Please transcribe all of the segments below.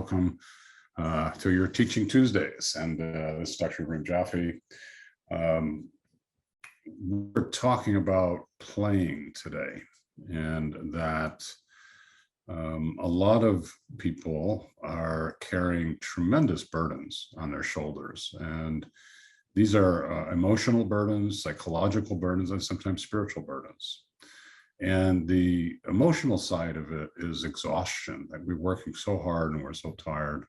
welcome to your Teaching Tuesdays. And this is Dr. Ibrahim Jaffe. We're talking about playing today, and that a lot of people are carrying tremendous burdens on their shoulders. And these are emotional burdens, psychological burdens, and sometimes spiritual burdens. And the emotional side of it is exhaustion, that we're working so hard and we're so tired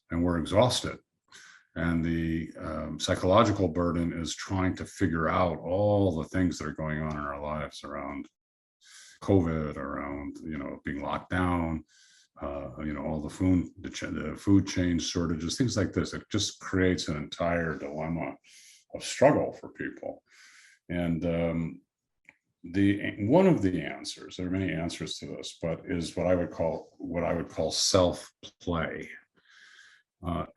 and we're exhausted. And the psychological burden is trying to figure out all the things that are going on in our lives around COVID, around, being locked down, all the food chain shortages, things like this. It just creates an entire dilemma of struggle for people. And one of the answers, there are many answers to this, but is what I would call self-play.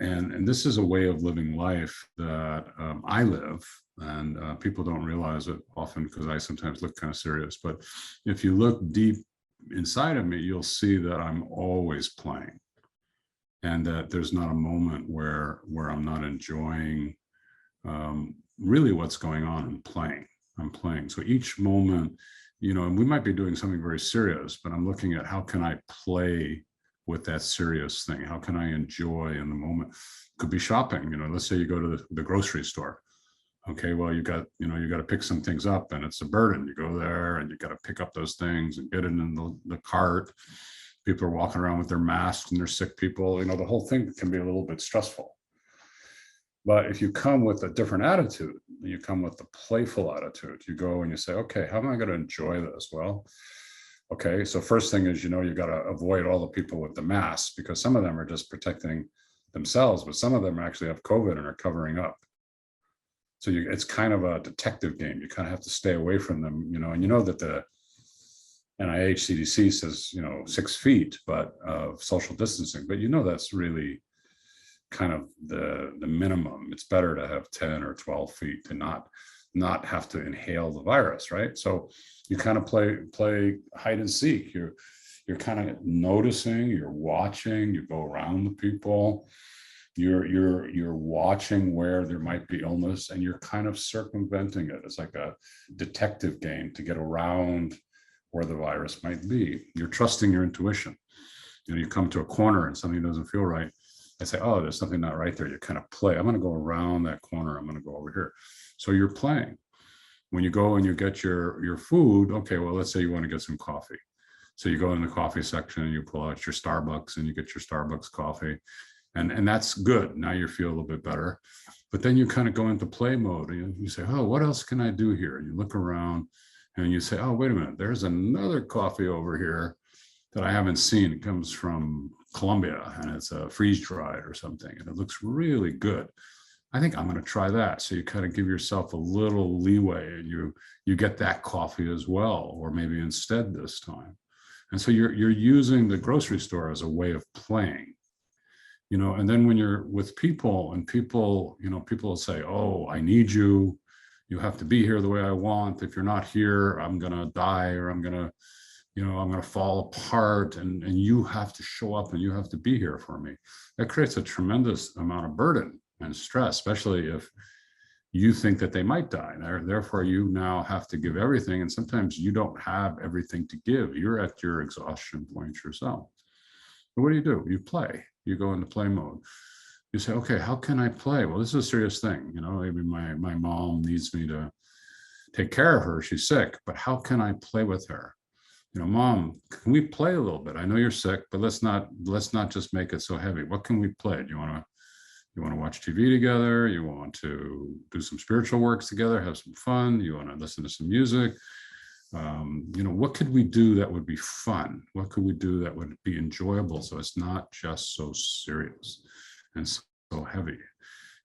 And this is a way of living life that I live, and people don't realize it often because I sometimes look kind of serious. But if you look deep inside of me, you'll see that I'm always playing, and that there's not a moment where I'm not enjoying really what's going on and playing. I'm playing. So each moment, and we might be doing something very serious, but I'm looking at how can I play with that serious thing? How can I enjoy in the moment? Could be shopping. Let's say you go to the grocery store. Okay, well, you got to pick some things up, and it's a burden. You go there and you got to pick up those things and get it in the cart. People are walking around with their masks, and they're sick people. The whole thing can be a little bit stressful. But if you come with a different attitude, you come with the playful attitude, you go and you say, okay, how am I going to enjoy this? Well, okay, so first thing is, you got to avoid all the people with the masks, because some of them are just protecting themselves, but some of them actually have COVID and are covering up. So it's kind of a detective game. You kind of have to stay away from them, and that the NIH CDC says, 6 feet, but of social distancing, but that's really kind of the minimum. It's better to have 10 or 12 feet to not have to inhale the virus, right? So you kind of play hide and seek. You're kind of noticing, you're watching, you go around the people, you're watching where there might be illness, and you're kind of circumventing it. It's like a detective game to get around where the virus might be. You're trusting your intuition. You come to a corner and something doesn't feel right. I say, oh, there's something not right there. You kind of play. I'm going to go around that corner. I'm going to go over here. So you're playing. When you go and you get your food, okay, well, let's say you want to get some coffee. So you go in the coffee section and you pull out your Starbucks and you get your Starbucks coffee. And that's good. Now you feel a little bit better. But then you kind of go into play mode. And you say, oh, what else can I do here? And you look around and you say, oh, wait a minute. There's another coffee over here that I haven't seen. It comes from Colombia, and it's a freeze dried or something, and it looks really good. I think I'm going to try that. So you kind of give yourself a little leeway, and you get that coffee as well, or maybe instead this time. And so you're using the grocery store as a way of playing, and then when you're with people, and people will say, oh, I need you. You have to be here the way I want. If you're not here, I'm going to die, or I'm going to fall apart, and you have to show up and you have to be here for me. That creates a tremendous amount of burden and stress, especially if you think that they might die. Therefore, you now have to give everything. And sometimes you don't have everything to give. You're at your exhaustion point yourself. But what do? You play. You go into play mode. You say, okay, how can I play? Well, this is a serious thing. Maybe my mom needs me to take care of her. She's sick, but how can I play with her? Mom, can we play a little bit? I know you're sick, but let's not just make it so heavy. What can we play? Do you want to watch TV together? You want to do some spiritual works together, have some fun? You want to listen to some music? What could we do that would be fun? What could we do that would be enjoyable, so it's not just so serious and so heavy?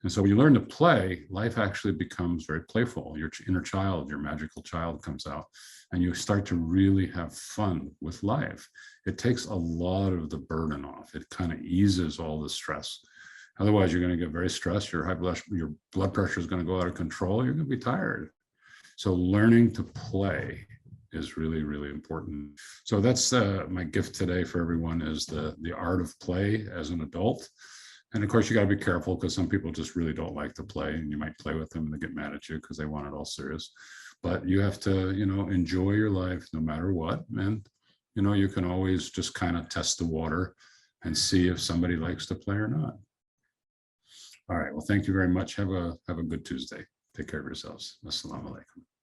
And so when you learn to play, life actually becomes very playful. Your inner child, your magical child comes out, and you start to really have fun with life. It takes a lot of the burden off. It kind of eases all the stress. Otherwise, you're going to get very stressed. Your blood pressure is going to go out of control. You're going to be tired. So learning to play is really, really important. So that's my gift today for everyone, is the art of play as an adult. And of course, you got to be careful, because some people just really don't like to play, and you might play with them and they get mad at you because they want it all serious. But you have to, enjoy your life no matter what. And, you can always just kind of test the water and see if somebody likes to play or not. All right. Well, thank you very much. Have a good Tuesday. Take care of yourselves. Assalamu alaikum.